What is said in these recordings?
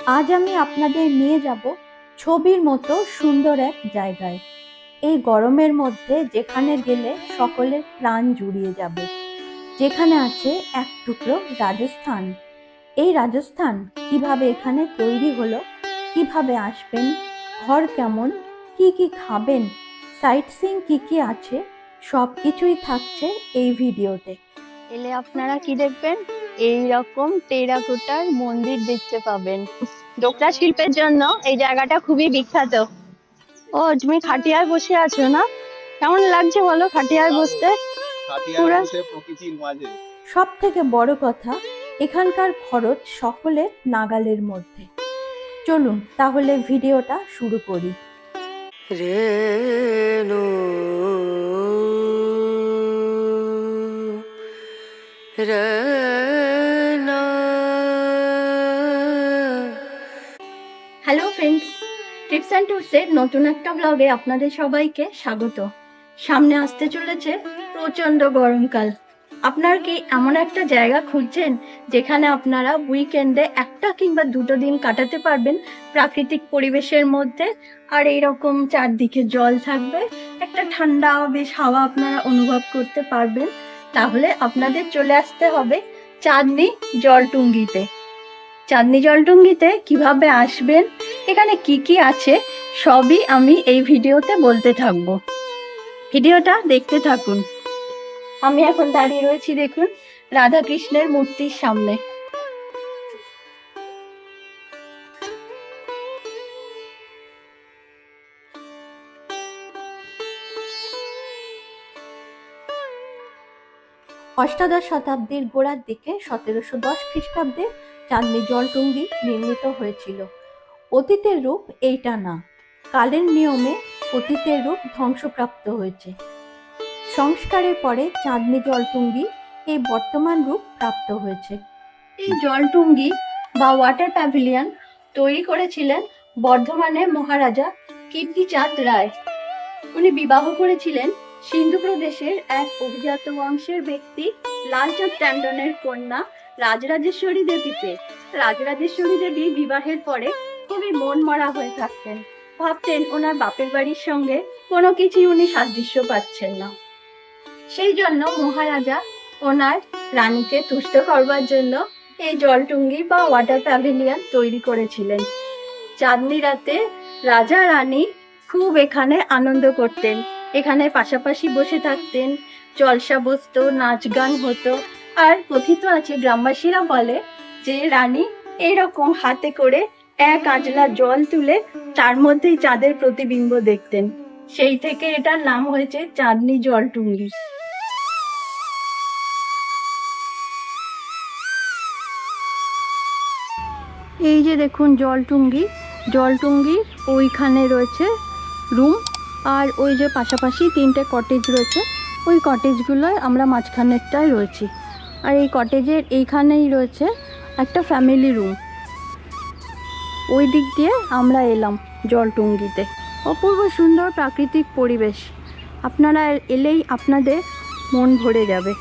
আজ আমি আপনাদের নিয়ে যাব ছবির মতো সুন্দর এক জায়গায়। এই গরমের মধ্যে যেখানে গেলে সকলের প্রাণ জুড়িয়ে যাবে, যেখানে আছে এক টুকরো রাজস্থান। এই রাজস্থান কিভাবে এখানে তৈরি হলো, কিভাবে আসবেন, ঘর কেমন, কি কি খাবেন, সাইট সিইং কি কি আছে, সব কিছুই থাকছে এই ভিডিওতে। এলে আপনারা কি দেখবেন? এই রকম টেরাকোটার মন্দির দেখতে পাবেন। ডোকরা শিল্পের জন্য এই জায়গাটা খুবই বিখ্যাত। ও, তুমি খাটিয়ায় বসে আছো না? কেমন লাগছে বলো খাটিয়ায় বসতে? পুরো প্রকৃতির মাঝে। সব থেকে বড় কথা, এখানকার খরচ সকলের নাগালের মধ্যে। চলুন তাহলে ভিডিওটা শুরু করি। রেনু রেনা। হ্যালো ফ্রেন্ডস, ট্রিপস অ্যান্ড ট্যুরসের নতুন একটা ব্লগে আপনাদের সবাইকে স্বাগত। সামনে আসতে চলেছে প্রচণ্ড গরমকাল। আপনারা কি এমন একটা জায়গা খুঁজছেন যেখানে আপনারা উইকেন্ডে একটা কিংবা দুটো দিন কাটাতে পারবেন প্রাকৃতিক পরিবেশের মধ্যে, আর এইরকম চারদিকে জল থাকবে, একটা ঠান্ডা বেশ হাওয়া আপনারা অনুভব করতে পারবেন? তাহলে আপনাদের চলে আসতে হবে চাঁদনী জলটুঙ্গিতে। চাঁদনী জলটুঙ্গিতে কিভাবে আসবেন, এখানে কি কি আছে, সবই আমি এই ভিডিওতে বলতে থাকবো। ভিডিওটা দেখতে থাকুন। আমি এখন দাঁড়িয়ে রয়েছি দেখুন রাধাকৃষ্ণের মূর্তির সামনে। অষ্টাদশ শতাব্দীর গোড়ার দিকে 1710 খ্রিস্টাব্দে চাঁদনী জলটুঙ্গি নির্মিত হয়েছিল। অতীতের রূপ এইটা না, কালের নিয়মে অতীতের রূপ ধ্বংসপ্রাপ্ত হয়েছে। সংস্কারের পরে চাঁদনী জলটুঙ্গি এই বর্তমান রূপ প্রাপ্ত হয়েছে। এই জলটুঙ্গি বা ওয়াটার প্যাভিলিয়ন তৈরি করেছিলেন বর্ধমানের মহারাজা কীর্তিচাঁদ রায়। উনি বিবাহ করেছিলেন সিন্ধু প্রদেশের এক অভিজাত বংশের ব্যক্তি লালচাঁদ ট্যান্ডনের কন্যা রাজরাজেশ্বরী দেবীকে। রাজরাজেশ্বরী দেবী বিবাহের পরে খুবই মন মরা হয়ে থাকতেন, ভাবতেন ওনার বাপের বাড়ির সঙ্গে কোনো কিছুই উনি সাদৃশ্য পাচ্ছেন না। সেই জন্য মহারাজা ওনার রানীকে তুষ্ট করবার জন্য এই জলটুঙ্গি বা ওয়াটার প্যাভিলিয়ন তৈরি করেছিলেন। চাঁদনী রাতে রাজা রানী খুব এখানে আনন্দ করতেন, এখানে পাশাপাশি বসে থাকতেন, জলসা বসতো, নাচ গান হতো। আর কথিত আছে, গ্রামবাসীরা বলে যে রানী এইরকম হাতে করে এক আজলা জল তুলে তার মধ্যেই চাঁদের প্রতিবিম্ব দেখতেন। সেই থেকে এটার নাম হয়েছে চাঁদনী জলটুঙ্গি। এই যে দেখুন জলটুঙ্গি, জলটুঙ্গির ওইখানে রয়েছে রুম, আর ওই যে পাশাপাশি তিনটে কটেজ রয়েছে, ওই কটেজগুলোয় আমরা মাঝখানেরটায় রয়েছি। আর এই কটেজের এইখানেই রয়েছে একটা ফ্যামিলি রুম। ওই দিক দিয়ে আমরা এলাম জলটুঙ্গিতে। অপূর্ব সুন্দর প্রাকৃতিক পরিবেশ, আপনারা এলেই আপনাদের মন ভরে যাবে।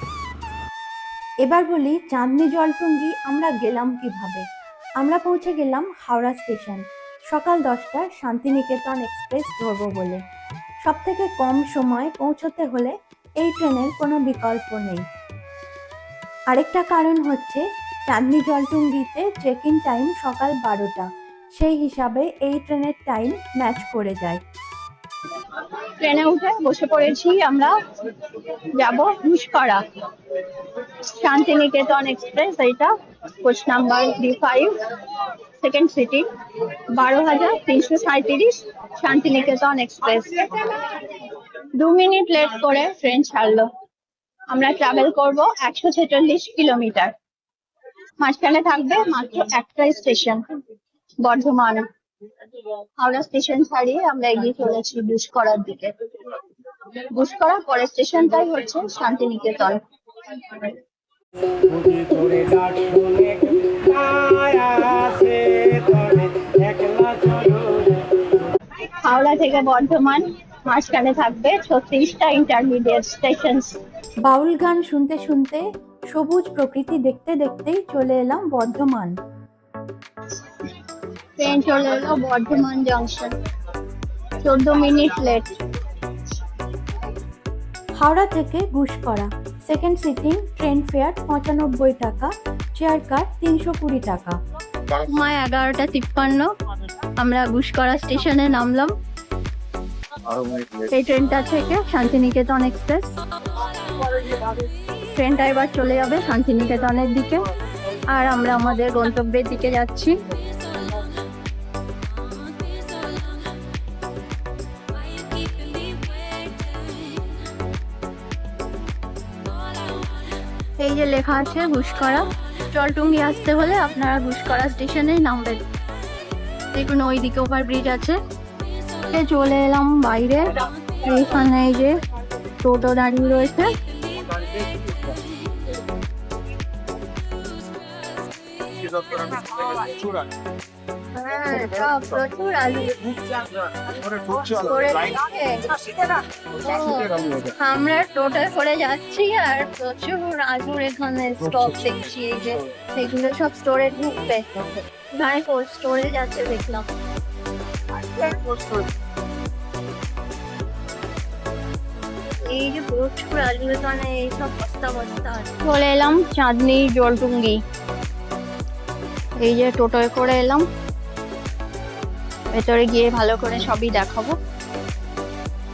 এবার বলি চাঁদনী জলটুঙ্গি আমরা গেলাম কিভাবে। আমরা পৌঁছে গেলাম হাওড়া স্টেশন সকাল 10টায় শান্তিনিকেতন এক্সপ্রেস ধরবো বলে। সব থেকে কম সময় পৌঁছতে হলে এই ট্রেনের কোনো বিকল্প নেই। আরেকটা কারণ হচ্ছে চাঁদনী জলটুঙ্গিতে চেক ইন টাইম সকাল 12টা, সেই হিসাবে এই ট্রেনের টাইম ম্যাচ করে যায়। ট্রেনে উঠে বসে পড়েছি, আমরা যাব ঘুষকরা। শান্তিনিকেতন এক্সপ্রেস, এইটা coach number D5, second sitting, 12,337 Shantiniketan express. 2 minute late করে ট্রেন ছাড়লো। আমরা ট্রাভেল করব 146 কিলোমিটার। মাঝখানে থাকবে মাত্র একটা স্টেশন, বর্ধমান। হাওড়া স্টেশন ছাড়িয়ে আমরা এগিয়ে চলেছি ঘুষকরার দিকে। ঘুষকরার পরের স্টেশনটাই হচ্ছে শান্তিনিকেতন। হাওড়া থেকে বর্ধমান, মাঝখানে থাকবে 36টা ইন্টারমিডিয়েট স্টেশন। বাউল গান শুনতে শুনতে, সবুজ প্রকৃতি দেখতে দেখতেই চলে এলাম বর্ধমান। ট্রেন চলে এলো Bardhaman junction, 14 minute late. Howrah থেকে Guskara second sitting, train fare 95 টাকা, চেয়ার কার 320 টাকা। সময় 11টা 53, আমরা গুসকরা স্টেশনে নামলাম। এই ট্রেনটা থেকে শান্তিনিকেতন এক্সপ্রেস। ট্রেনটা এবার চলে যাবে শান্তিনিকেতনের দিকে, আর আমরা আমাদের গন্তব্যের দিকে যাচ্ছি। এই যে লেখা আছে গুসকরা। জলটুঙ্গি আসতে হলে আপনারা গুসকরা স্টেশনে নামবেন। দেখুন ওইদিকে ওভার ব্রিজ আছে। চলে এলাম বাইরে, এইখানে এই যে টোটো দাঁড়িয়ে রয়েছে। প্রচুর আলু। আমরা টোটো করে যাচ্ছি আর প্রচুর আলুর এখানে স্টক দেখছি। এই যে সেগুলো সব স্টোরে ঢুকবে, স্টোরে যাচ্ছে দেখলাম। এই যে প্রচুর আলু এখানে, এইসব বস্তা বস্তা। চলে এলাম চাঁদনি জলটুঙ্গি। এই যে টোটোয় করে এলাম, ভেতরে গিয়ে ভালো করে সবই দেখাবো।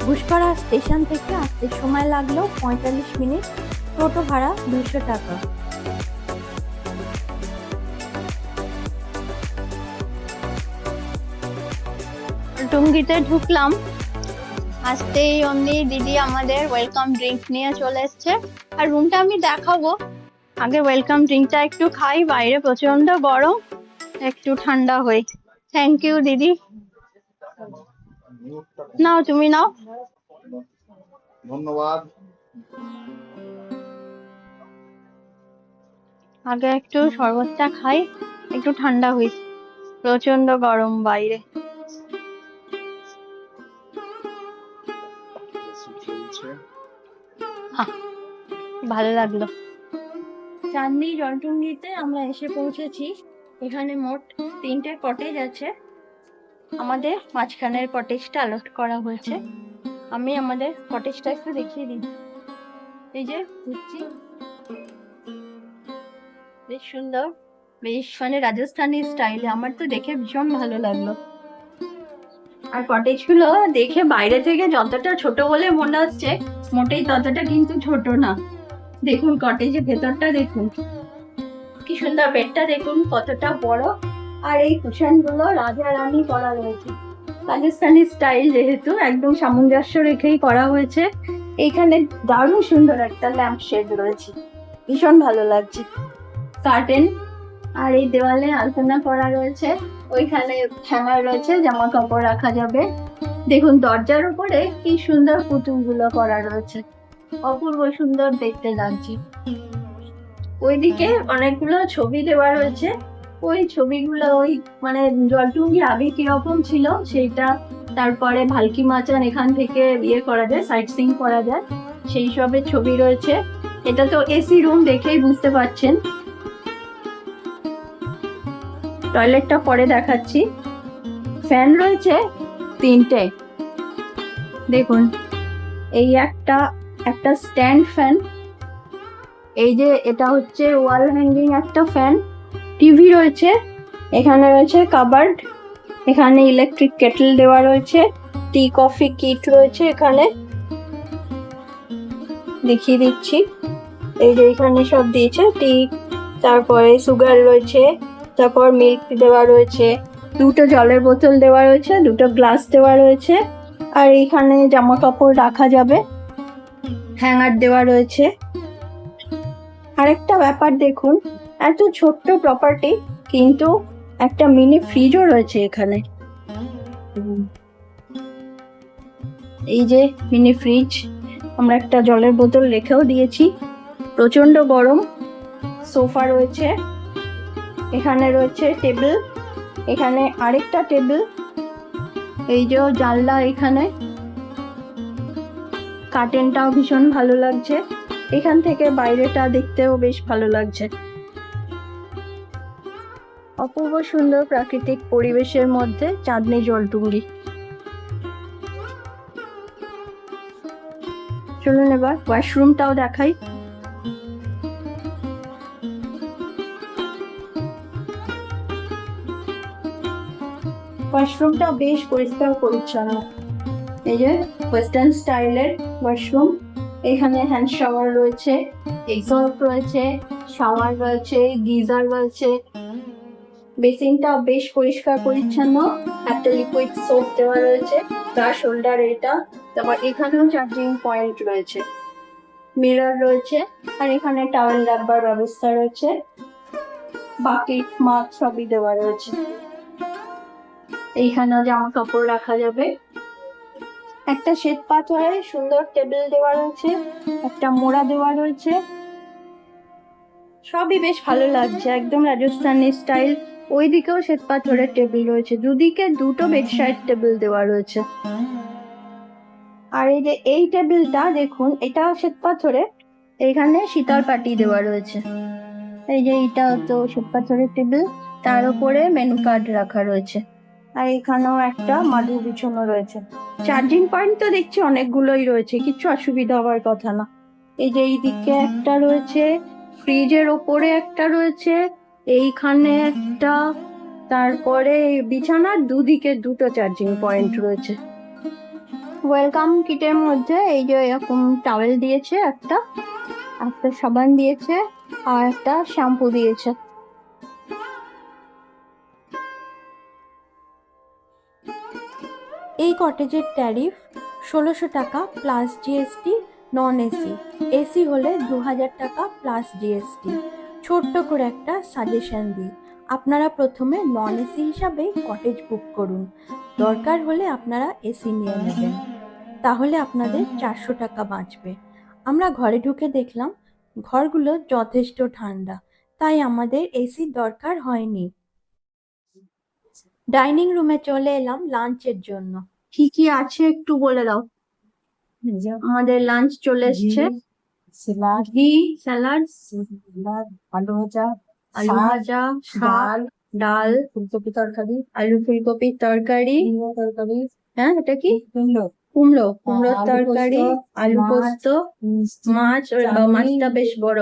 গুসকরা স্টেশন থেকে আসতে সময় লাগলো 45 মিনিট, টোটো ভাড়া 200 টাকা। টুঙ্গিতে ঢুকলাম, আসতেই অমনি দিদি আমাদের ওয়েলকাম ড্রিঙ্ক নিয়ে চলে এসছে। আর রুমটা আমি দেখাবো, আগে ওয়েলকাম ড্রিঙ্কটা একটু খাই, বাইরে প্রচন্ড গরম, একটু ঠান্ডা হই। থ্যাংক ইউ দিদি। নাও, তুমি নাও। ধন্যবাদ। আগে একটু শরবতটা খাই, একটু ঠান্ডা হই, প্রচন্ড গরম বাইরে। ভালো লাগলো। চাঁদনি জলটুঙ্গিতে আমরা এসে পৌঁছেছি। এখানে মোট 3টে কটেজ আছে। আমাদের মাঝখানের কটেজটা অলট করা হয়েছে। আমি আমাদের কটেজটা একটু দেখিয়ে দিই। এই যে বুঝছি, বেশ সুন্দর, বেশ মানে রাজস্থানি স্টাইলে। আমার তো দেখে ভীষণ ভালো লাগলো। আর কটেজ গুলো দেখে বাইরে থেকে যতটা ছোট বলে মনে হচ্ছে, মোটেই ততটা কিন্তু ছোট না। দেখুন কটেজের ভেতরটা দেখুন, কি সুন্দর। বেডটা দেখুন কতটা বড়, আর এই কুশন গুলো রাজা রানী করা রয়েছে। রাজস্থানি স্টাইল যেহেতু, একদম সামঞ্জস্য রেখেই করা হয়েছে। এইখানে দারুণ সুন্দর একটা ল্যাম্প শেড রয়েছে, ভীষণ ভালো লাগছে। কার্টেন, আর এই দেওয়ালে আলপনা করা রয়েছে। ওইখানে হ্যাঙ্গার রয়েছে, জামা কাপড় রাখা যাবে। দেখুন দরজার উপরে কি সুন্দর পুতুল গুলো করা রয়েছে, অপূর্ব সুন্দর দেখতে লাগছে। ওইদিকে অনেকগুলো ছবি দেওয়া রয়েছে। ওই ছবিগুলো ওই মানে জলটুঙ্গি আগে কিরকম ছিল সেইটা, তারপরে ভালকি মাচান এখান থেকে ইয়ে করা যায়, সাইট সিইং করা যায়, সেই সবের ছবি রয়েছে। এটা তো এসি রুম, দেখেই বুঝতে পারছেন। টয়লেটটা পরে দেখাচ্ছি। ফ্যান রয়েছে 3টে, দেখুন। এই একটা স্ট্যান্ড ফ্যান। এই যে এটা হচ্ছে ওয়াল হ্যাঙ্গিং একটা ফ্যান। টিভি রয়েছে, এখানে রয়েছে কাবার্ড, এখানে ইলেকট্রিক কেটল দেওয়া রয়েছে, টি কফি কিট রয়েছে এখানে, দেখিয়ে দিচ্ছি। এই যে এখানে সব দিয়েছে, টি, তারপরে সুগার রয়েছে, তারপর মিল্ক দেওয়া রয়েছে, 2টো জলের বোতল দেওয়া রয়েছে, 2টো গ্লাস দেওয়া রয়েছে। আর এইখানে জামা কাপড় রাখা যাবে, হ্যাঙ্গার দেওয়া রয়েছে। আরেকটা ব্যাপার দেখুন, এত ছোট্ট প্রপার্টি কিন্তু একটা মিনি ফ্রিজও রয়েছে এখানে। এই যে মিনি ফ্রিজ, আমরা একটা জলের বোতল রেখেও দিয়েছি। প্রচন্ড গরম। সোফা রয়েছে, এখানে রয়েছে টেবিল, এখানে আরেকটা টেবিল। এই যে জানলা, এখানে কার্টেনটাও ভীষণ ভালো লাগছে। এখান থেকে বাইরেটা দেখতেও বেশ ভালো লাগছে, অপূর্ব সুন্দর প্রাকৃতিক পরিবেশের মধ্যে চাঁদনি জলটুঙ্গি। চলুন এবার ওয়াশরুমটাও দেখাই। ওয়াশরুমটা বেশ পরিষ্কার পরিচ্ছন্ন। এই যে ওয়েস্টার্ন স্টাইলের ওয়াশরুম। এখানে হ্যান্ড শাওয়ার রয়েছে, এক্সস্ট রয়েছে, শাওয়ার রয়েছে, গিজার রয়েছে। বেসিনটাও বেশ পরিষ্কার পরিচ্ছন্ন, একটা লিকুইড সোপ দেওয়া রয়েছে, ব্রাশ হোল্ডার এটা। তারপর এখানেও চার্জিং পয়েন্ট রয়েছে, মিরর রয়েছে, আর এখানে টাওয়েল রাখবার ব্যবস্থা রয়েছে, বাকেট মাছ সবই দেওয়া রয়েছে। এইখানেও জামা কাপড় রাখা যাবে। একটা শ্বেত পাথরের সুন্দর টেবিল দেওয়া রয়েছে, একটা মোড়া দেওয়া রয়েছে। সবই বেশ ভালো লাগছে, একদম রাজস্থানি স্টাইল। ওইদিকেও শ্বেত পাথরের টেবিল রয়েছে, দুদিকে দুটো বেডসাইড টেবিল দেওয়া রয়েছে। আর এই যে এই টেবিলটা দেখুন, এটাও শ্বেত পাথরের, এখানে শীতল পাটি দেওয়া রয়েছে। এই যে এটাও তো শ্বেত পাথরের টেবিল, তার উপরে মেনু কার্ড রাখা রয়েছে। আর এখানেও একটা মাদুর বিছানো রয়েছে। চার্জিং পয়েন্ট তো দেখছি অনেকগুলোই রয়েছে, কিছু অসুবিধা হওয়ার কথা না। এই যে এইদিকে একটা রয়েছে, ফ্রিজের ওপরে একটা রয়েছে, এইখানে একটা, তারপরে বিছানার দুদিকে দুটো চার্জিং পয়েন্ট রয়েছে। ওয়েলকাম কিটের মধ্যে এই যে এরকম টাওয়েল দিয়েছে, একটা সাবান দিয়েছে, আর একটা শ্যাম্পু দিয়েছে। এই কটেজের ট্যারিফ 1600 টাকা plus GST, non AC. AC হলে 2000 টাকা প্লাস জিএসটি। ছোট্ট করে একটা সাজেশন দিই, আপনারা প্রথমে নন এসি হিসাবেই কটেজ বুক করুন, দরকার হলে আপনারা এসি নিয়ে নেবেন, তাহলে আপনাদের 400 টাকা বাঁচবে। আমরা ঘরে ঢুকে দেখলাম ঘরগুলো যথেষ্ট ঠান্ডা, তাই আমাদের এসির দরকার হয়নি। ডাইনিং রুমে চলে এলাম লাঞ্চের জন্য। কি কি আছে একটু বলে দাও। আমাদের লাঞ্চ চলে এসছে, ঘি, স্যালাড, আলু ভাজা, শাক, ডাল, ফুলকপি তরকারি, আলু ফুলকপির তরকারি, হ্যাঁ এটা কি কুমড়োর তরকারি, আলু পোস্ত, মাছ, মাছটা বেশ বড়,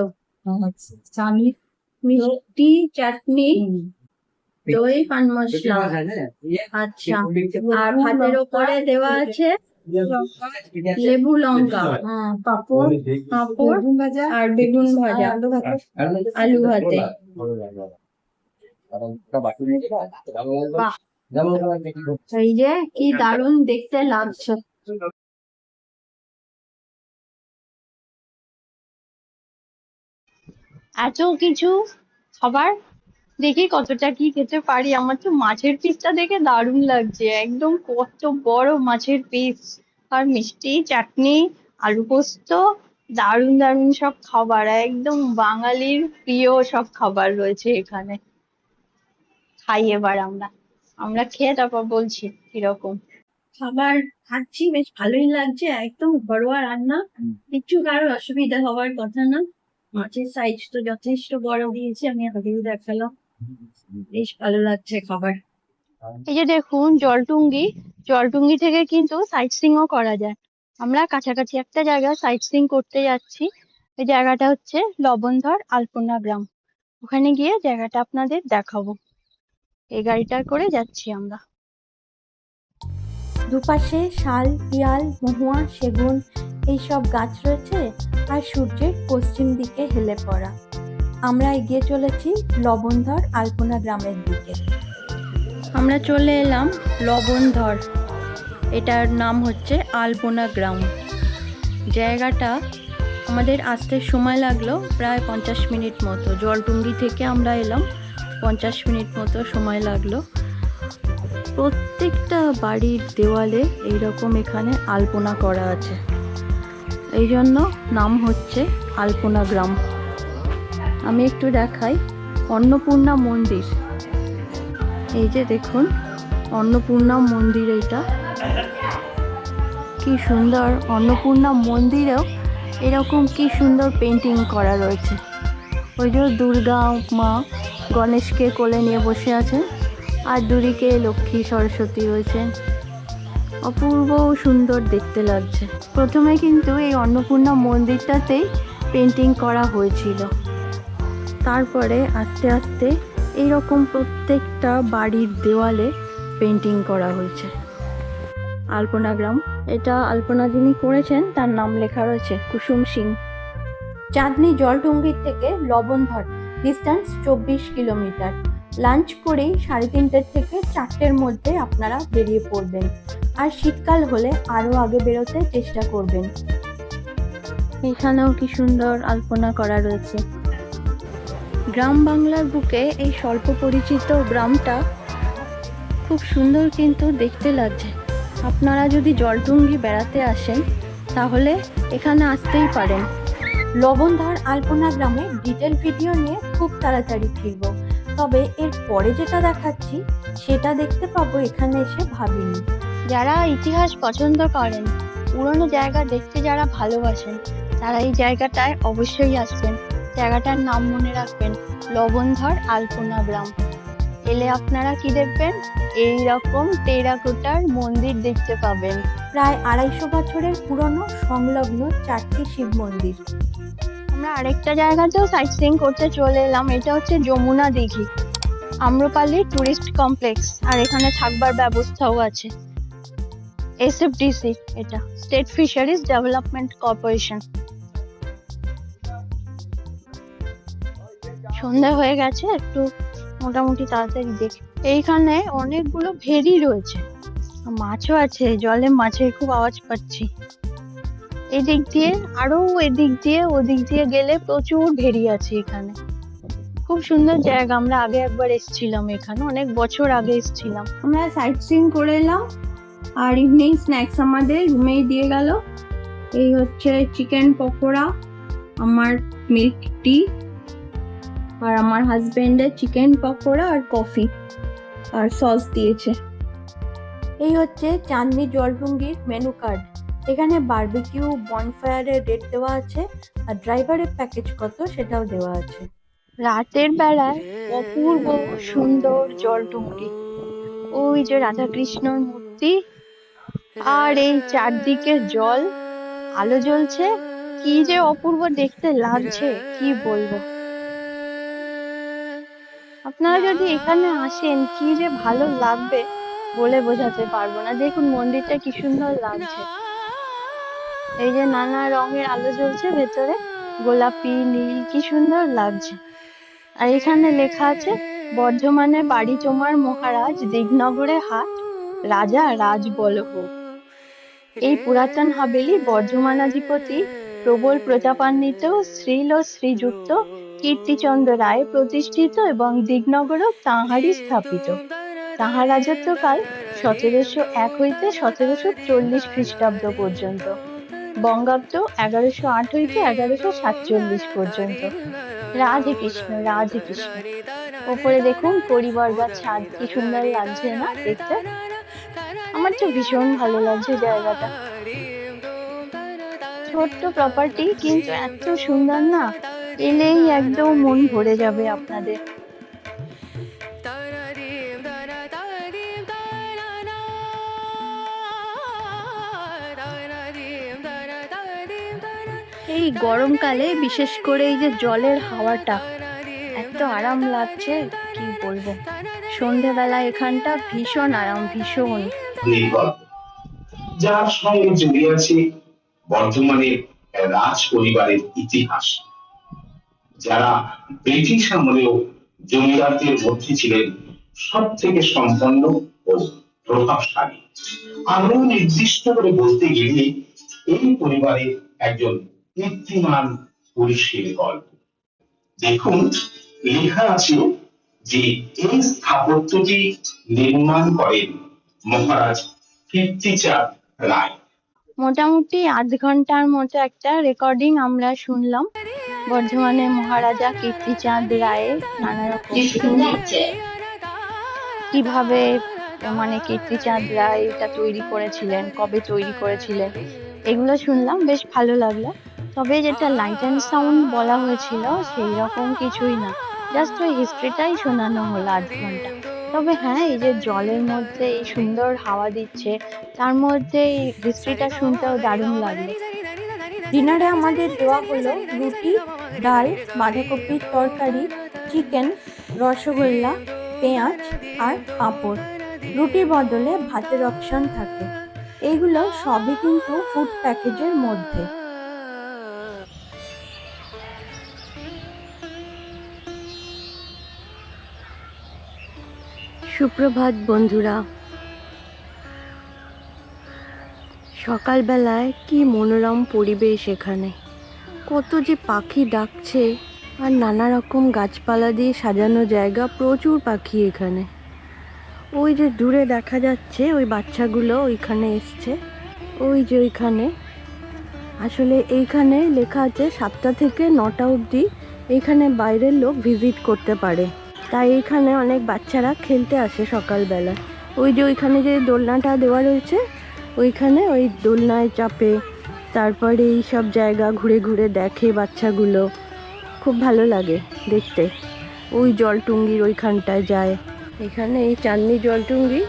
মিষ্টি, চাটনি, দই, পান মশলা। আচ্ছা, আর ভাতের ওপরে দেওয়া আছে লেবু, লঙ্কা, পাঁপড় আর বেগুন ভাজা, আলু ভাতে। এই যে কি দারুণ দেখতে লাগছে। এত কিছু খাবার, দেখি কতটা কি খেতে পারি। আমার তো মাছের পিসটা দেখে দারুণ লাগছে, একদম কত বড় মাছের পিস, আর মিষ্টি, চাটনি, আলু পোস্ত, দারুণ দারুণ সব খাবার, একদম বাঙালির প্রিয় সব খাবার রয়েছে এখানে। খাই এবার আমরা খেয়ে তারপর বলছি কিরকম। খাবার খাচ্ছি, বেশ ভালোই লাগছে, একদম ঘরোয়া রান্না, কিছু কারোর অসুবিধা হওয়ার কথা না। মাছের সাইজ তো যথেষ্ট বড় দিয়েছে, আমি আগেও দেখালাম, বেশ ভালো লাগছে খাবার। এই যে দেখুন জলটুঙ্গি থেকে কিন্তু সাইট সিইংও করা যায়। আমরা কাছাকাছি একটা জায়গা সাইট সিইং করতে যাচ্ছি। এই জায়গাটা হচ্ছে লবণধর আলপনা গ্রাম। ওখানে গিয়ে জায়গাটা আপনাদের দেখাবো। এই গাড়িটা করে যাচ্ছি আমরা। দুপাশে শাল, পিয়াল, মহুয়া, সেগুন এইসব গাছ রয়েছে, আর সূর্যের পশ্চিম দিকে হেলে পড়া। আমরা এগিয়ে চলেছি লবণধর আলপনা গ্রামের দিকে। আমরা চলে এলাম লবণধর, এটার নাম হচ্ছে আলপনা গ্রাম। জায়গাটা আমাদের আসতে সময় লাগলো প্রায় 50 মিনিট মতো। জলটুঙ্গি থেকে আমরা এলাম, 50 মিনিট মতো সময় লাগলো। প্রত্যেকটা বাড়ির দেওয়ালে এইরকম এখানে আলপনা করা আছে, এই জন্য নাম হচ্ছে আলপনা গ্রাম। আমি একটু দেখাই, অন্নপূর্ণা মন্দির, এই যে দেখুন অন্নপূর্ণা মন্দির, এটা কি সুন্দর। অন্নপূর্ণা মন্দিরেও এরকম কি সুন্দর পেন্টিং করা রয়েছে। ওই যে দুর্গা মা গণেশকে কোলে নিয়ে বসে আছেন, আর দুদিকে লক্ষ্মী সরস্বতী রয়েছেন। অপূর্ব সুন্দর দেখতে লাগছে। প্রথমে কিন্তু এই অন্নপূর্ণা মন্দিরটাতেই পেন্টিং করা হয়েছিল, তারপরে আস্তে আস্তে এইরকম প্রত্যেকটা বাড়ির দেওয়ালে পেন্টিং করা হয়েছে। আলপনা গ্রাম, এটা আলপনা যিনি করেছেন তার নাম লেখা রয়েছে কুসুম সিং। চাঁদনি জলটুঙ্গি থেকে লবণধর ডিস্টেন্স 24 কিলোমিটার। লাঞ্চ করেই 3:30 থেকে 4টের মধ্যে আপনারা বেরিয়ে পড়বেন, আর শীতকাল হলে আরো আগে বেরোতে চেষ্টা করবেন। এখানেও কি সুন্দর আলপনা করা রয়েছে। গ্রাম বাংলার বুকে এই স্বল্প পরিচিত গ্রামটা খুব সুন্দর কিন্তু দেখতে লাগছে। আপনারা যদি জলটুঙ্গি বেড়াতে আসেন তাহলে এখানে আসতেই পারেন। লবণধর আলপনা গ্রামে ডিটেল ভিডিও নিয়ে খুব তাড়াতাড়ি ফিরব, তবে এর পরে যেটা দেখাচ্ছি সেটা দেখতে পাবো এখানে এসে ভাবিনি। যারা ইতিহাস পছন্দ করেন, পুরনো জায়গা দেখতে যারা ভালোবাসেন, তারা এই জায়গাটায় অবশ্যই আসবেন। জায়গাটার নাম মনে রাখবেন, লবণধর আলপনা গ্রাম। এলে আপনারা কি দেখবেন? এইরকম টেরাকোটার মন্দির দেখতে পাবেন। প্রায় 250 বছরের পুরনো সংলগ্ন 4টি শিব মন্দির। আমরা আরেকটা জায়গাতেও সাইট সিইং করতে চলে এলাম। এটা হচ্ছে যমুনা দিঘি, আম্রপালি টুরিস্ট কমপ্লেক্স, আর এখানে থাকবার ব্যবস্থাও আছে। এসএফডিসি, এটা স্টেট ফিশারিজ ডেভেলপমেন্ট কর্পোরেশন। সন্ধ্যা হয়ে গেছে, একটু মোটামুটি তাড়াতাড়ি দেখি। এইখানে অনেকগুলো ভেরি রয়েছে, মাছও আছে, জলে মাছের খুব আওয়াজ পাচ্ছি। এদিক দিয়ে আরো এদিক দিয়ে ওদিক দিয়ে গেলে প্রচুর ভেরি আছে এখানে। খুব সুন্দর জায়গা। আমরা আগে একবার এসেছিলাম এখানে, অনেক বছর আগে এসেছিলাম। আমরা সাইট সিইং করে এলাম, আর ইভিনিং স্ন্যাক্স আমাদের রুমেই দিয়ে গেল। এই হচ্ছে চিকেন পকোড়া, আমার মিল্ক টি, আর আমার হাজবেন্ডের চিকেন পকোড়া আর কফি, আর সস দিয়েছে। এই হচ্ছে চাঁদনি জলটুঙ্গির মেনু কার্ড। এখানে বারবিকিউ, বনফায়ারের রেট দেওয়া আছে, আর ড্রাইভারের প্যাকেজ কত সেটাও দেওয়া আছে। রাতের বেলায় অপূর্ব সুন্দর জলটুঙ্গি, ওই যে রাধাকৃষ্ণর মূর্তি, আর এই চারদিকে জল, আলো জ্বলছে, কি যে অপূর্ব দেখতে লাগছে কি বলবো। আপনারা যদি এখানে আসেন কি যে ভালো লাগবে বলে বোঝাতে পারবো না। দেখুন মন্দিরটা কি সুন্দর লাগছে। এই যে নানা রঙের আলো জ্বলছে ভেতরে, গোলাপি, নীল, কি সুন্দর লাগছে। আর এখানে লেখা আছে, বর্ধমানে বাড়ি তোমার মহারাজ, দিগনগরে হাট, রাজা রাজবল্লভ। এই পুরাতন হাবেলি বর্ধমানাধিপতি প্রবল প্রতাপান্বিত শ্রীল ও শ্রীযুক্ত কীর্তিচন্দ্র রায় প্রতিষ্ঠিত এবং দিগনগরও তাঁহারই স্থাপিত। তাঁহার রাজত্বকাল 1701 হইতে 1740 খ্রিস্টাব্দ পর্যন্ত, বঙ্গাব্দ 1108 হইতে 1147 পর্যন্ত। রাধে কৃষ্ণ, রাধে কৃষ্ণ। ওপরে দেখুন পরিবর্গা ছাদ, কি সুন্দর লাগছে না দেখতে? আমার তো ভীষণ ভালো লাগছে জায়গাটা। ছোট্ট প্রপার্টি কিন্তু এত সুন্দর না, এলেই একদম মন ভরে যাবে আপনাদের। এই গরমকালে বিশেষ করে এই যে জলের হাওয়াটা এত আরাম লাগছে কি বলবো। সন্ধেবেলা এখানটা ভীষণ আরাম, ভীষণ। যার সঙ্গে জড়িয়ে আছে বর্ধমানের রাজ পরিবারের ইতিহাস, যারা ব্রিটিশ আমলেও জমিদারদের মধ্যে ছিলেন সব থেকে সম্পন্ন ও প্রভাবশালী। আরো নির্দিষ্ট করে বলতে গেলে এই পরিবারের একজন কীর্তিমান পুরুষের গল্প। দেখুন লেখা আছে যে এই স্থাপত্যটি নির্মাণ করেন মহারাজ কীর্তিচাঁদ রায়। মোটামুটি আধ ঘন্টার মতো একটা রেকর্ডিং আমরা শুনলাম বর্ধমানের মহারাজা কীর্তিচাঁদ রায়ের নানা রকম কিভাবে মানে কীর্তিচাঁদ রায় এটা তৈরি করেছিলেন, কবে তৈরি করেছিলেন, এগুলো শুনলাম, বেশ ভালো লাগলো। তবে যেটা লাইট অ্যান্ড সাউন্ড বলা হয়েছিল সেই রকম কিছুই না, জাস্ট ওই হিস্ট্রিটাই শোনানো হলো 8 ঘন্টা। তবে হ্যাঁ, এই যে জলের মধ্যে এই সুন্দর হাওয়া দিচ্ছে, তার মধ্যে এই হিস্ট্রিটা শুনতেও দারুণ লাগলো। ডিনারে আমাদের দেওয়া হলো রুটি, ডাল, বাঁধাকপির তরকারি, চিকেন, রসগোল্লা, পেঁয়াজ আর পাঁপড়। রুটির বদলে ভাতের অপশন থাকে। এইগুলো সবই কিন্তু ফুড প্যাকেজের মধ্যে। সুপ্রভাত বন্ধুরা। সকালবেলায় কি মনোরম পরিবেশ এখানে, কত যে পাখি ডাকছে, আর নানা রকম গাছপালা দিয়ে সাজানো জায়গা, প্রচুর পাখি এখানে। ওই যে দূরে দেখা যাচ্ছে ওই বাচ্চাগুলো ওইখানে এসছে, ওই যে ওইখানে। আসলে এইখানে লেখা আছে 7টা থেকে 9টা অবধি এইখানে বাইরের লোক ভিজিট করতে পারে, তাই এইখানে অনেক বাচ্চারা খেলতে আসে সকালবেলা। ওই যে ওইখানে যে দোলনাটা দেওয়া রয়েছে, ওইখানে ওই দোলনায় চাপে, তারপরে এই সব জায়গা ঘুরে ঘুরে দেখে বাচ্চাগুলো। খুব ভালো লাগে দেখতে। ওই জলটুঙ্গির ওইখানটায় যায়। এখানে এই চাঁদনি জলটুঙ্গি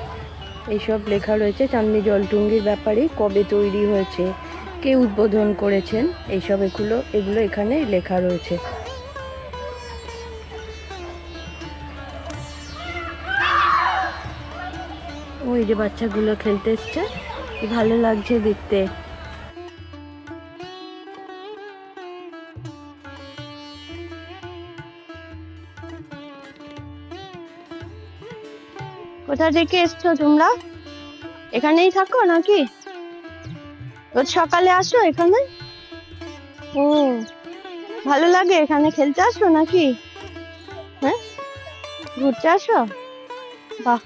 এইসব লেখা রয়েছে। চাঁদনি জলটুঙ্গির ব্যাপারে কবে তৈরি হয়েছে, কে উদ্বোধন করেছেন, এইসব এগুলো এখানে লেখা রয়েছে। ওই যে বাচ্চাগুলো খেলতে এসছে, কি ভালো লাগছে দেখতে। কোথা থেকে এসছো তোমরা? এখানেই থাকো নাকি? রোজ সকালে আসো এখানে? ও, ভালো লাগে এখানে খেলতে আসো নাকি? হ্যাঁ, ঘুরতে আসো? বাহ,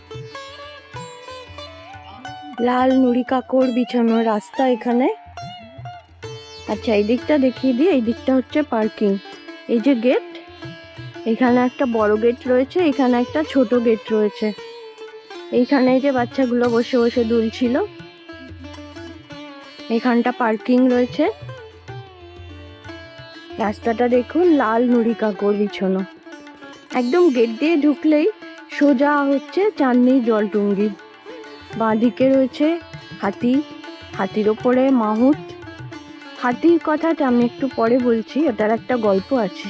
লাল নুড়ি কাকড় বিছানো রাস্তা এখানে। আচ্ছা, এই দিকটা দেখিয়ে দিই। এই দিকটা হচ্ছে পার্কিং। এই যে গেট, এখানে একটা বড় গেট রয়েছে, এখানে একটা ছোট গেট রয়েছে। এইখানে এই যে বাচ্চাগুলো বসে বসে দুলছিল, এখানটা পার্কিং রয়েছে। রাস্তাটা দেখুন, লাল নুড়ি কাকড় বিছানো। একদম গেট দিয়ে ঢুকলেই সোজা হচ্ছে চাঁদনি জলটুঙ্গি। বাঁদিকে রয়েছে হাতি, হাতির ওপরে মাহুত। হাতির কথাটা আমি একটু পরে বলছি, ওটার একটা গল্প আছে।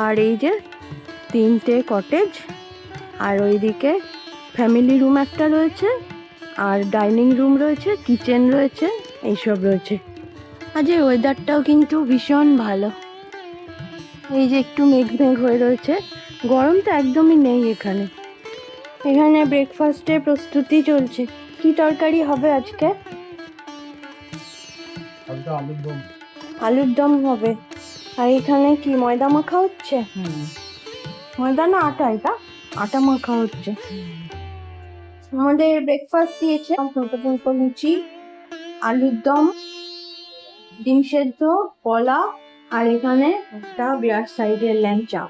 আর এই যে 3টে কটেজ, আর ওইদিকে ফ্যামিলি রুম একটা রয়েছে, আর ডাইনিং রুম রয়েছে, কিচেন রয়েছে, এইসব রয়েছে। আজ এই ওয়েদারটাও কিন্তু ভীষণ ভালো। এই যে একটু মেঘ মেঘ হয়ে রয়েছে, গরম তো একদমই নেই এখানে। এখানে ব্রেকফাস্টের প্রস্তুতি চলছে। কি তরকারি হবে আজকে? আলুর দম হবে। আর এখানে কি ময়দা মাখা হচ্ছে? ময়দা না আটা? এটা আটা মাখা হচ্ছে। আমাদের ব্রেকফাস্ট দিয়েছে ছোটো ছোটো লুচি, আলুর দম, ডিম সেদ্ধ, কলা, আর এখানে একটা বিরাট সাইজের ল্যাংচা।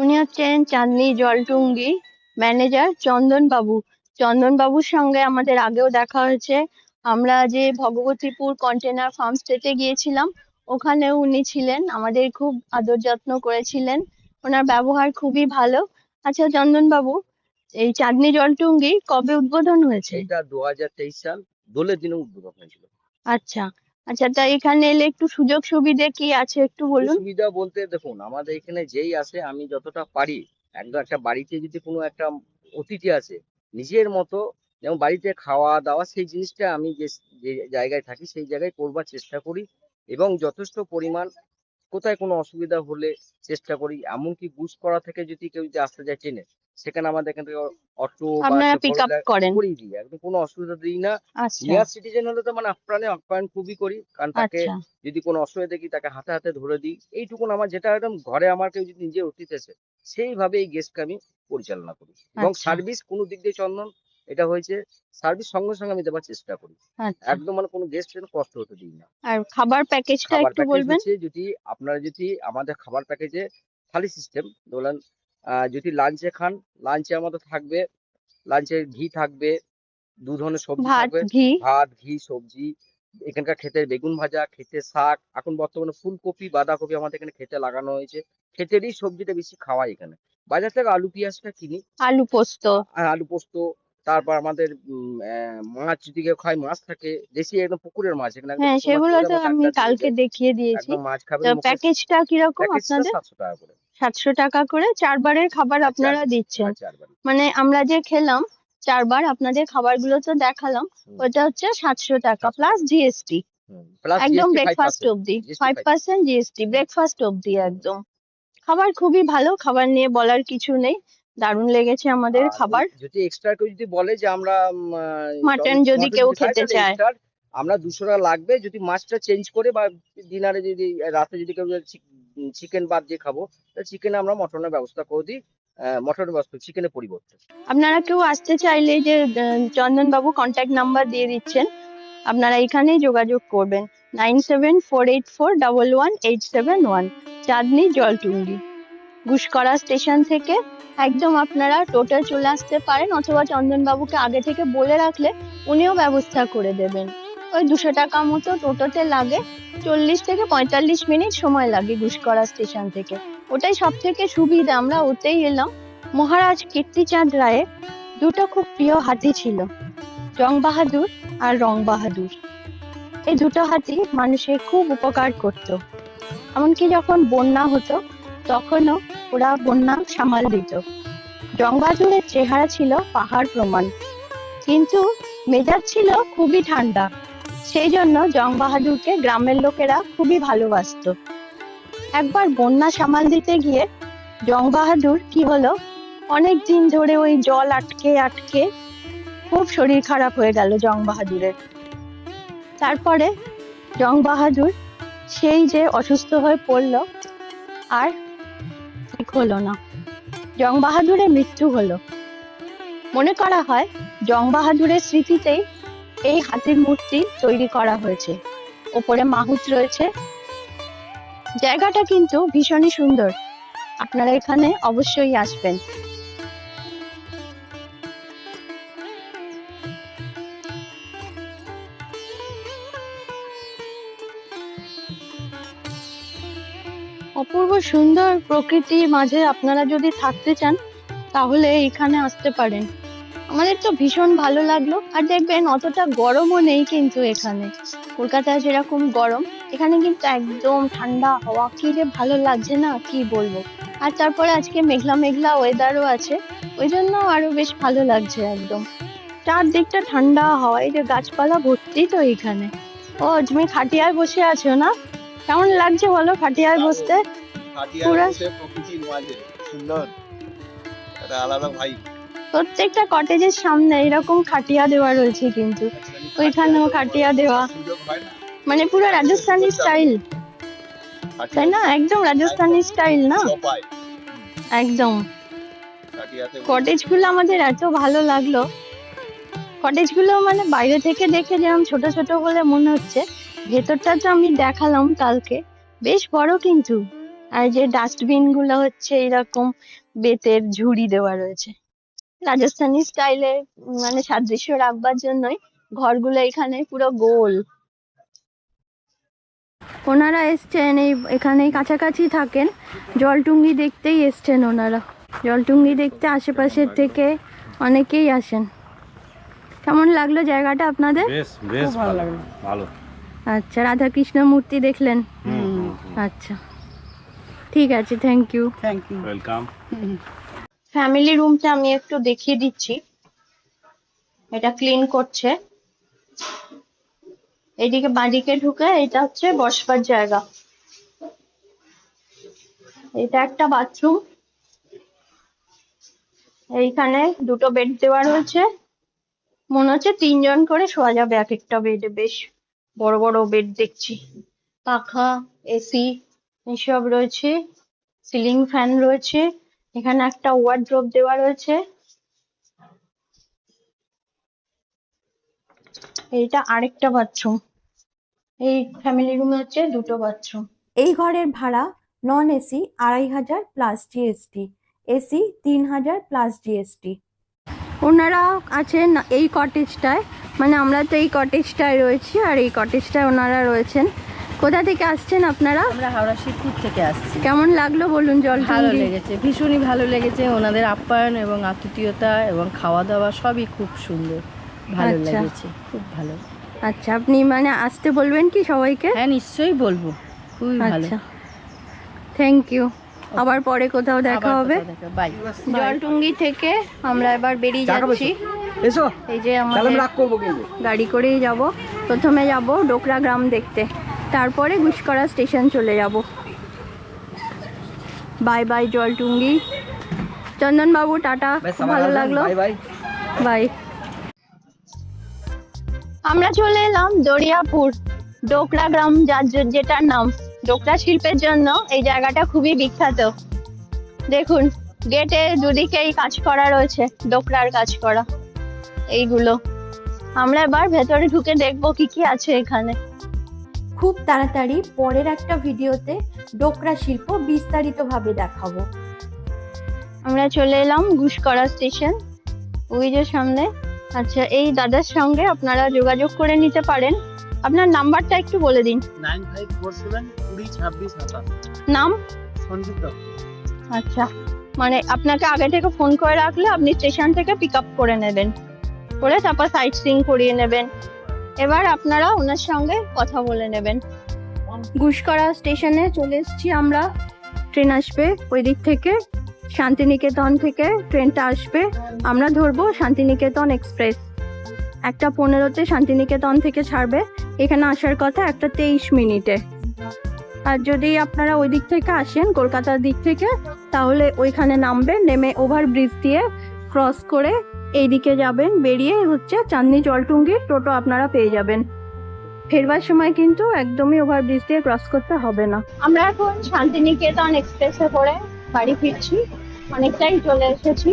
উনি হচ্ছেন চাঁদনি জলটুঙ্গি ম্যানেজার চন্দন বাবু। চন্দন বাবুর সঙ্গে আমাদের আগেও দেখা হয়েছে। আমরা যে ভগবতীপুর কন্টেনার ফার্ম স্টেতে গিয়েছিলাম, ওখানেও উনি ছিলেন, আমাদের খুব আদর যত্ন করেছিলেন। ওনার ব্যবহার খুবই ভালো। আচ্ছা চন্দন বাবু, এই চাঁদনি জলটুঙ্গি কবে উদ্বোধন হয়েছে? এটা 2023 সাল দোলের দিনে উদ্বোধন হয়েছিল। আচ্ছা আচ্ছা, তা এখানে এলে একটু সুযোগ সুবিধে কি আছে একটু বলুন। সুবিধা বলতে দেখুন, আমাদের এখানে যেই আসে, আমি যতটা পারি, একদম একটা বাড়িতে যদি কোনো একটা অতিথি আসে, নিজের মতো যেমন বাড়িতে খাওয়া দাওয়া সেই জিনিসটা আমি যে যে জায়গায় থাকি সেই জায়গায় করবার চেষ্টা করি, এবং যথেষ্ট পরিমাণ কোথায় কোনো অসুবিধা হলে চেষ্টা করি। এমনকি বুঝপাড়া থেকে যদি কেউ যদি আসতে যায় ট্রেনে, সেখানে আমাদের এখান থেকে অটো বা আপনারা পিক আপ করেন? করিয়ে দিই, একদম কোনো অসুবিধা দিই না। আচ্ছা সিনিয়র সিটিজেন হলে তো মানে আপ্রাণে আপ্যায়ন খুবই করি, কারণ তাকে আচ্ছা যদি কোনো অসুবিধা দেখি তাকে হাতে হাতে ধরে দিই। এইটুকুন আমার, যেটা একদম ঘরে আমার কেউ যদি নিজে অতিথি আসে, সেইভাবে এই গেস্টকে আমি পরিচালনা করি। এবং আচ্ছা সার্ভিস কোনো দিক দিয়ে চন্দন, এটা হয়েছে সার্ভিস সঙ্গে সঙ্গে আমি দেওয়ার চেষ্টা করি। আচ্ছা। একদম মানে কোনো গেস্ট যেন কষ্ট হতে দিই না। আর খাবার প্যাকেজটা খাবার একটু প্যাকেজ বলবেন। হচ্ছে, যদি আপনারা যদি আমাদের খাবার প্যাকেজে থালি সিস্টেম ধরেন, যদি লাঞ্চে খান, লাঞ্চে আমাদের থাকবে, লাঞ্চে ঘি থাকবে, 2 ধরনের সবজি ভাত থাকবে, ঘি। ভাত ঘি সবজি, এখানকার ক্ষেতের বেগুন ভাজা, ক্ষেতের শাক, এখন বর্তমানে ফুলকপি, বাঁধাকপি আমাদের এখানে ক্ষেতে লাগানো হয়েছে। ক্ষেতেরই সবজিটা বেশি খাওয়াই এখানে। বাজার থেকে আলু পেঁয়াজটা কিনি, আলু পোস্ত। আর আলু পোস্ত। তারপর আমাদের মাছ যদি কেউ খায়, মাছ থাকে দেশি একদম পুকুরের মাছ, এখানে একদম হ্যাঁ, পুকুর মাছ সেগুলো ধরে তো আমার আমি কাকা দিয়ে কালকে যায়। দেখিয়ে দিয়েছি। একদম মাছ খাবেন তো মুখে। প্যাকেজটা কিরকম প্যাকেজটা আপনাদের? 700 টাকা করে। 700 টাকা করে 4 বারের খাবার আপনারা দিচ্ছেন। আচ্ছা, আর বাড়ি। মানে আমরা যে খেলাম 4 বার, আপনাদের খাবারগুলো তো দেখালাম, ওটা হচ্ছে 700 টাকা 700 প্লাস টাকা। জিএসটি। প্লাস একদম জিএসটি ব্রেকফাস্ট 5%। অবধি জিএসটি 5% জিএসটি, ব্রেকফাস্ট অবধি একদম। খাবার খুবই ভালো, খাবার নিয়ে বলার কিছু নেই, দারুণ লেগেছে আমাদের আর খাবার। যদি এক্সট্রা কেউ যদি বলে যে আমরা মাটন যদি কেউ খেতে চায়, এক্সট্রা আমরা 200 টাকা লাগবে, যদি মাছটা চেঞ্জ করে বা ডিনারে যদি রাতে যদি কেউ চিকেন বাদ দিয়ে খাবো, তাহলে চিকেন আমরা মটনের ব্যবস্থা করে দিই। মটনের ব্যবস্থা চিকেনের পরিবর্তে। আপনারা কেউ আসতে চাইলে যে চন্দন বাবু কন্ট্যাক্ট নাম্বার দিয়ে দিচ্ছেন, আপনারা এখানেই যোগাযোগ করবেন 9748411871, চাঁদনি জলটুঙ্গি। গুসকরা স্টেশন থেকে একদম আপনারা টোটো চলে আসতে পারেন, অথবা চন্দন বাবুকে আগে থেকে বলে রাখলে উনিও ব্যবস্থা করে দেবেন। ওই 200 টাকা মতো টোটোতে লাগে, 40 থেকে 45 মিনিট সময় লাগে গুসকরা স্টেশন থেকে। ওটাই সব থেকে সুবিধা, আমরা ওতেই এলাম। মহারাজ কীর্তিচাঁদ রায়ের দুটো খুব প্রিয় হাতি ছিল, জং বাহাদুর আর রং বাহাদুর। এই দুটো হাতি মানুষের খুব উপকার করত। এমনকি যখন বন্যা হতো তখনও ওরা বন্যা সামাল দিত। জং বাহাদুরের চেহারা ছিল পাহাড় প্রমাণ, কিন্তু মেজাজ ছিল খুবই ঠান্ডা। সেই জন্য জং বাহাদুরকে গ্রামের লোকেরা খুবই ভালোবাসতো। একবার বন্যা সামাল দিতে গিয়ে জং বাহাদুর কি হলো, অনেক দিন ধরে ওই জল আটকে আটকে খুব শরীর খারাপ হয়ে গেল জং বাহাদুরের। তারপরে জং বাহাদুর সেই যে অসুস্থ হয়ে পড়লো, আর ঠিক হলো না, জং বাহাদুরের মৃত্যু হলো। মনে করা হয় জং বাহাদুরের স্মৃতিতেই এই হাতির মূর্তি তৈরি করা হয়েছে। ওপরে মাহুত রয়েছে। জায়গাটা কিন্তু ভীষণই সুন্দর, আপনারা এখানে অবশ্যই আসবেন। অপূর্ব সুন্দর প্রকৃতির মাঝে আপনারা যদি থাকতে চান তাহলে এখানে আসতে পারেন। আমাদের তো ভীষণ ভালো লাগলো। আর দেখবেন অতটা গরমও নেই কিন্তু এখানে, কলকাতায় যেরকম গরম এখানে কিন্তু একদম ঠান্ডা হাওয়া, কি যে ভালো লাগছে না কি বলবো। আর তারপরে আজকে মেঘলা মেঘলা ওয়েদারও আছে, ওই জন্য আরো বেশ ভালো লাগছে একদম। চারদিকটা ঠান্ডা হাওয়া, এই যে গাছপালা ভর্তি তো এখানে। ও তুমি খাটিয়ায় বসে আছো না? কেমন লাগছে বলো খাটিয়ায় বসতে? পুরো প্রকৃতির মাঝে সুন্দর একটা আলাদা ভাই। প্রত্যেকটা কটেজের সামনে এরকম খাটিয়া দেওয়া রয়েছে, কিন্তু ওইখানেও খাটিয়া দেওয়া, মানে পুরো রাজস্থানি স্টাইল, তাই না? একদম রাজস্থানি স্টাইল না, একদম। কটেজ গুলো আমাদের এত ভালো লাগলো, কটেজ গুলো মানে বাইরে থেকে দেখে যেরকম ছোট ছোট বলে মনে হচ্ছে, ভেতরটা তো আমি দেখালাম কালকে, বেশ বড় কিন্তু। আর যে ডাস্টবিন গুলো হচ্ছে এরকম বেতের ঝুড়ি দেওয়া রয়েছে, রাজস্থানি স্টাইলে মানে সাদৃশ্য রাখবার জন্যই ঘরগুলো এখানে পুরো গোল। ওনারা এসছেন এখানেই কাছাকাছি থাকেন, জলটুঙ্গি দেখতেই এসছেন ওনারা। জলটুঙ্গি দেখতে আশেপাশের থেকে অনেকেই আসেন। কেমন লাগলো জায়গাটা আপনাদের? বেশ বেশ ভালো লাগলো, ভালো। আচ্ছা, রাধাকৃষ্ণ মূর্তি দেখলেন? আচ্ছা, ঠিক আছে, থ্যাংক ইউ। ওয়েলকাম। ফ্যামিলি রুমটা আমি একটু দেখিয়ে দিচ্ছি, এটা ক্লিন করছে। এইদিকে বাঁদিকে ঢুকে এটা হচ্ছে বসবার জায়গা, এটা একটা বাথরুম। এইখানে দুটো বেড দেওয়া রয়েছে, মনে হচ্ছে 3 জন করে শোয়া যাবে এক একটা বেডে, বেশ বড় বড় বেড দেখছি। পাখা, এসি এসব রয়েছে, সিলিং ফ্যান রয়েছে। এখানে একটা ওয়ার্ডরোব দেওয়া রয়েছে। এইটা আরেকটা বাথরুম। এই ফ্যামিলি রুমে হচ্ছে দুটো বাথরুম। এই ঘরের ভাড়া non AC 2500 plus GST, AC 3000 plus GST. ওনারা আছেন এই কটেজটায় মানে আমরা তো এই কটেজটায় রয়েছি, আর এই কটেজটায় ওনারা রয়েছেন। কোথা থেকে আসছেন আপনারা? আমরা হাওড়া শিবপুর থেকে আসছি। কেমন লাগলো বলুন জল? ভালো লেগেছে, ভীষণই ভালো লেগেছে। ওনাদের আপ্যায়ন এবং আতিথেয়তা এবং খাওয়া দাওয়া সবই খুব সুন্দর, ভালো আচ্ছা। লেগেছে, খুব ভালো। আচ্ছা, আপনি মানে আসতে বলবেন কি সবাইকে? হ্যাঁ নিশ্চয়ই বলবো, খুবই ভালো। আচ্ছা, থ্যাংক ইউ। আবার পরে কোথাও দেখা হবে। বাই। জলটুঙ্গি থেকে আমরা এবার বেরিয়ে যাচ্ছি। এসো, এই যে আমাদের রাগ করবো কিন্তু। গাড়ি করেই যাব। প্রথমে যাব ডোকরা গ্রাম দেখতে, তারপরে গুসকরা স্টেশন চলে যাব। Bye bye Jaltungi. চন্দনবাবু টাটা, ভালো লাগলো, বাই বাই। বাই। আমরা চলে এলাম দরিয়াপুর ডোকরা গ্রাম, যেটার নাম ডোকরা শিল্পের জন্য এই জায়গাটা খুবই বিখ্যাত। দেখুন গেটে দুদিকেই কাজ করা রয়েছে, ডোকরার কাজ করা এইগুলো। আমরা এবার ভেতরে ঢুকে দেখবো কি কি আছে এখানে। খুব তাড়াতাড়ি পরের একটা ভিডিওতে ডোকরা শিল্প বিস্তারিতভাবে দেখাবো। আমরা চলে এলাম গুসকরা স্টেশন, ওই যে সামনে। আচ্ছা, এই দাদার সঙ্গে আপনারা যোগাযোগ করে নিতে পারেন। আপনার নাম্বারটা একটু বলে দিন। 9547 20 26 27। নাম? সঞ্জিত দত্ত। আচ্ছা, মানে আপনাকে আগে থেকে ফোন করে রাখলে আপনি স্টেশন থেকে পিক আপ করে নেবেন, করে তারপর সাইট সিইং করিয়ে নেবেন। এবার আপনারা ওনার সঙ্গে কথা বলে নেবেন। গুসকরা স্টেশনে চলে এসেছি আমরা। ট্রেন আসবে ওই দিক থেকে, শান্তিনিকেতন থেকে ট্রেনটা আসবে। আমরা ধরবো শান্তিনিকেতন এক্সপ্রেস। 1:15-তে শান্তিনিকেতন থেকে ছাড়বে। এখানে আসার কথা 1:23 মিনিটে। আর যদি আপনারা ওই দিক থেকে আসেন কলকাতার দিক থেকে, তাহলে ওইখানে নামবেন, নেমে ওভারব্রিজ দিয়ে ক্রস করে এইদিকে যাবেন, বেরিয়ে হচ্ছে চাঁদনি জলটুঙ্গি টোটো আপনারা পেয়ে যাবেন। ফেরবার সময় কিন্তু একদমই ওভারব্রিজ দিয়ে ক্রস করতে হবে না। আমরা এখন শান্তিনিকেতন এক্সপ্রেসে করে বাড়ি ফিরছি, অনেকটাই চলে এসেছি।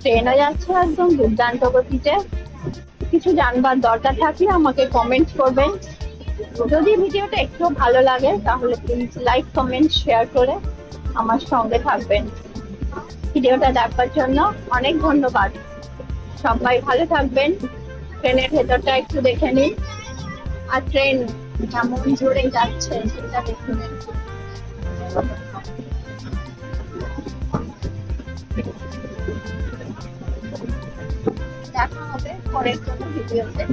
ট্রেনও যাচ্ছে একদম দুর্দান্ত গতিতে। কিছু জানবার দরকার থাকলে আমাকে কমেন্ট করবেন। যদি ভিডিওটা একটু ভালো লাগে তাহলে প্লিজ লাইক, কমেন্ট, শেয়ার করে আমার সঙ্গে থাকবেন। ভিডিওটা দেখার জন্য অনেক ধন্যবাদ। সবাই ভালো থাকবেন। ট্রেনের ভেতরটা একটু দেখে নিন, আর ট্রেন কেমন জোরে যাচ্ছে সেটা দেখে নিন। দেখা হবে পরের কোনো ভিডিওতে।